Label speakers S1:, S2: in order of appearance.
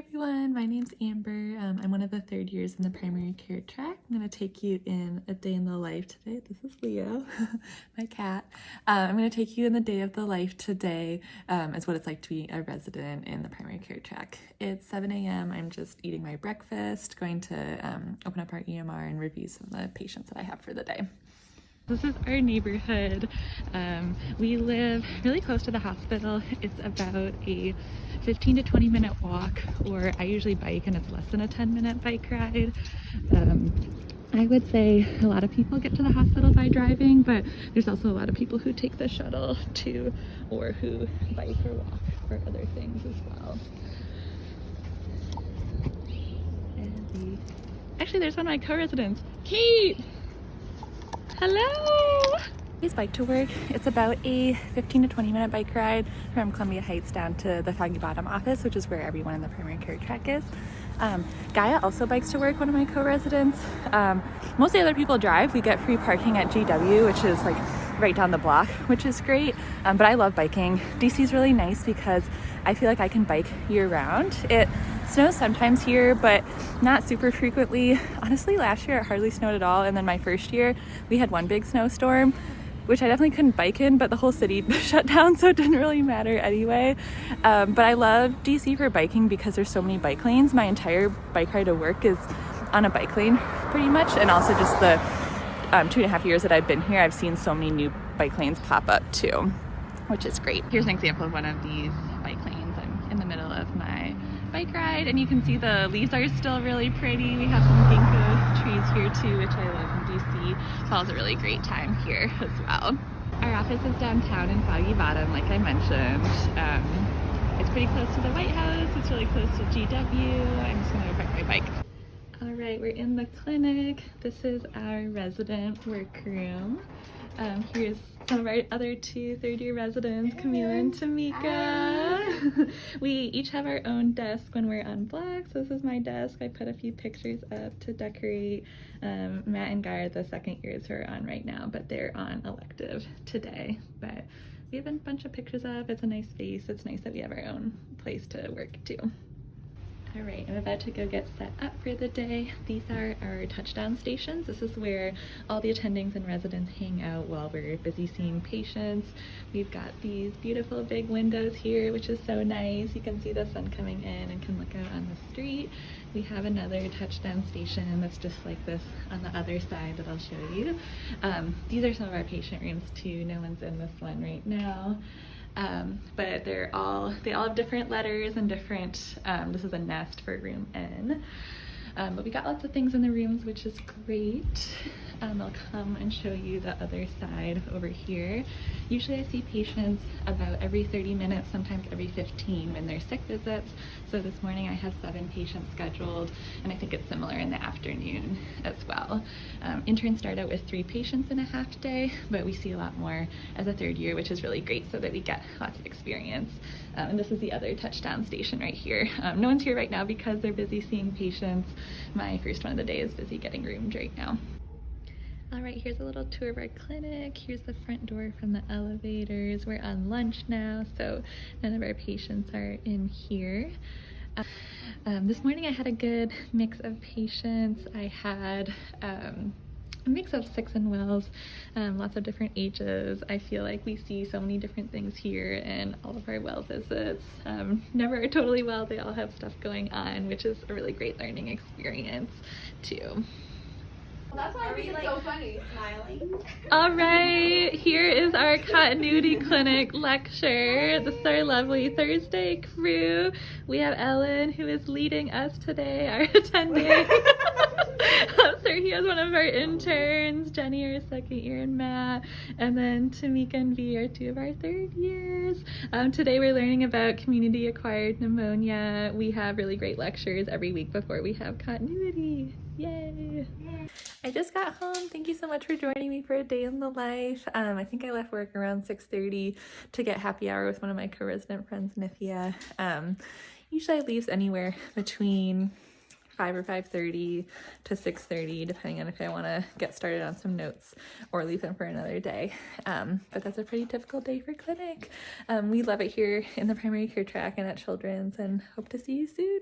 S1: everyone, my name's Amber. I'm one of the third years in the primary care track. I'm going to take you in a day in the life today. This is Leo, my cat. I'm going to take you in the day of the life today as what it's like to be a resident in the primary care track. It's 7 a.m. I'm just eating my breakfast, going to open up our EMR and review some of the patients that I have for the day. This is our neighborhood. We live really close to the hospital. It's about a 15 to 20 minute walk, or I usually bike and it's less than a 10-minute bike ride. I would say a lot of people get to the hospital by driving, but there's also a lot of people who take the shuttle too, or who bike or walk for other things as well. Actually, there's one of my co-residents, Kate! Hello! It's bike to work. It's about a 15 to 20 minute bike ride from Columbia Heights down to the Foggy Bottom office, which is where everyone in the primary care track is. Gaia also bikes to work, one of my co-residents. Most of the other people drive. We get free parking at GW, which is like right down the block, which is great. But I love biking. DC is really nice because I feel like I can bike year round. It snows sometimes here, but not super frequently. Honestly, last year it hardly snowed at all, and then my first year we had one big snowstorm, which I definitely couldn't bike in, but the whole city shut down, so it didn't really matter anyway. But I love DC for biking because there's so many bike lanes. My entire bike ride to work is on a bike lane pretty much, and also just the 2.5 years that I've been here, I've seen so many new bike lanes pop up too, which is great. Here's an example of one of these bike lanes. I'm in the middle of my bike ride, and you can see the leaves are still really pretty. We have some ginkgo trees here too, which I love in DC. Fall's a really great time here as well. Our office is downtown in Foggy Bottom, like I mentioned. It's pretty close to the White House. It's really close to GW. I'm just gonna park my bike. All right, we're in the clinic. This is our resident workroom. Here's some of our other two third-year residents, Camila and Tamika. We each have our own desk when we're on block. So this is my desk. I put a few pictures up to decorate. Matt and Guy are the second years who are on right now, but they're on elective today. But we have a bunch of pictures up. It's a nice space. It's nice that we have our own place to work too. All right, I'm about to go get set up for the day. These are our touchdown stations. This is where all the attendings and residents hang out while we're busy seeing patients. We've got these beautiful big windows here, which is so nice. You can see the sun coming in and can look out on the street. We have another touchdown station that's just like this on the other side that I'll show you. These are some of our patient rooms too. No one's in this one right now. But they all have different letters and different, this is a nest for room N. But we got lots of things in the rooms, which is great. I'll come and show you the other side over here. Usually I see patients about every 30 minutes, sometimes every 15 when they're sick visits. So this morning I have 7 patients scheduled, and I think it's similar in the afternoon as well. Interns start out with 3 patients in a half day, but we see a lot more as a third year, which is really great so that we get lots of experience. And this is the other touchdown station right here. No one's here right now because they're busy seeing patients. My first one of the day is busy getting roomed right now. All right, here's a little tour of our clinic. Here's the front door from the elevators. We're on lunch now, so none of our patients are in here. This morning I had a good mix of patients. I had a mix of sicks and wells, lots of different ages. I feel like we see so many different things here in all of our well visits. Never are totally well, they all have stuff going on, which is a really great learning experience too.
S2: Well, that's why it's so funny, smiling.
S1: All right, here is our continuity clinic lecture. This is our lovely Thursday crew. We have Ellen, who is leading us today, our attending. So he is one of our interns, Jenny, our second year, and Matt, and then Tamika and V are 2 of our third years. Today we're learning about community-acquired pneumonia. We have really great lectures every week before we have continuity. Yay! I just got home. Thank you so much for joining me for a day in the life. I think I left work around 6:30 to get happy hour with one of my co-resident friends, Nithya. Usually I leave anywhere between 5 or 5:30 to 6:30, depending on if I want to get started on some notes or leave them for another day. But that's a pretty typical day for clinic. We love it here in the primary care track and at Children's, and hope to see you soon.